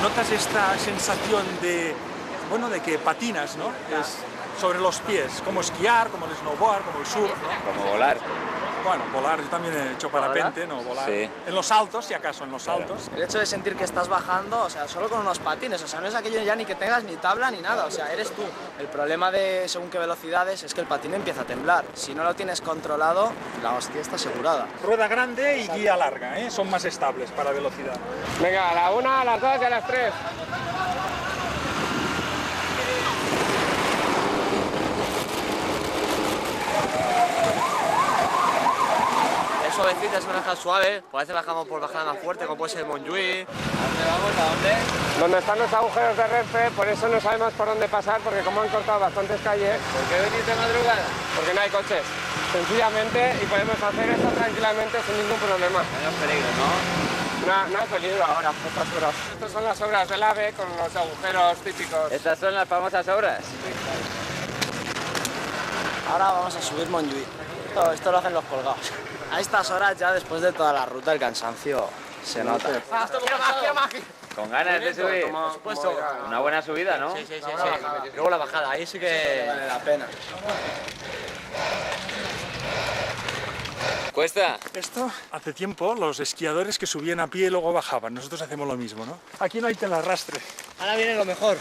notas esta sensación de, bueno, de que patinas, ¿no? Es sobre los pies, como esquiar, como el snowboard, como el surf, ¿no? Como volar. Bueno, volar, yo también he hecho parapente, no volar. Sí. En los altos, si acaso, en los altos. El hecho de sentir que estás bajando, o sea, solo con unos patines, o sea, no es aquello ya ni que tengas ni tabla ni nada, o sea, eres tú. El problema de según qué velocidades es que el patín empieza a temblar. Si no lo tienes controlado, la hostia está asegurada. Rueda grande y guía larga, ¿eh? Son más estables para velocidad. Venga, a la 1, a las 2 y a las 3. Es suavecita, es una bajada suave, a veces bajamos por bajada más fuerte, como puede ser Montjuïc. ¿Dónde vamos? ¿A dónde? Donde están los agujeros de Renfe, por eso no sabemos por dónde pasar, porque como han cortado bastantes calles, ¿Por qué venís de madrugada? porque no hay coches, sencillamente, y podemos hacer esto tranquilamente sin ningún problema. Menos peligro, ¿no? No hay peligro ahora, a estas horas. Estas son las obras del AVE con los agujeros típicos. ¿Estas son las famosas obras? Ahora vamos a subir Montjuïc. Esto lo hacen los colgados. A estas horas ya, después de toda la ruta, el cansancio se nota. ¿Con ganas de subir? Por supuesto. Una buena subida, ¿no? Sí. Luego la bajada, ahí sí que vale la pena. ¿Cuesta? Esto, hace tiempo, los esquiadores que subían a pie y luego bajaban. Nosotros hacemos lo mismo, ¿no? Aquí no hay telarrastre. Ahora viene lo mejor.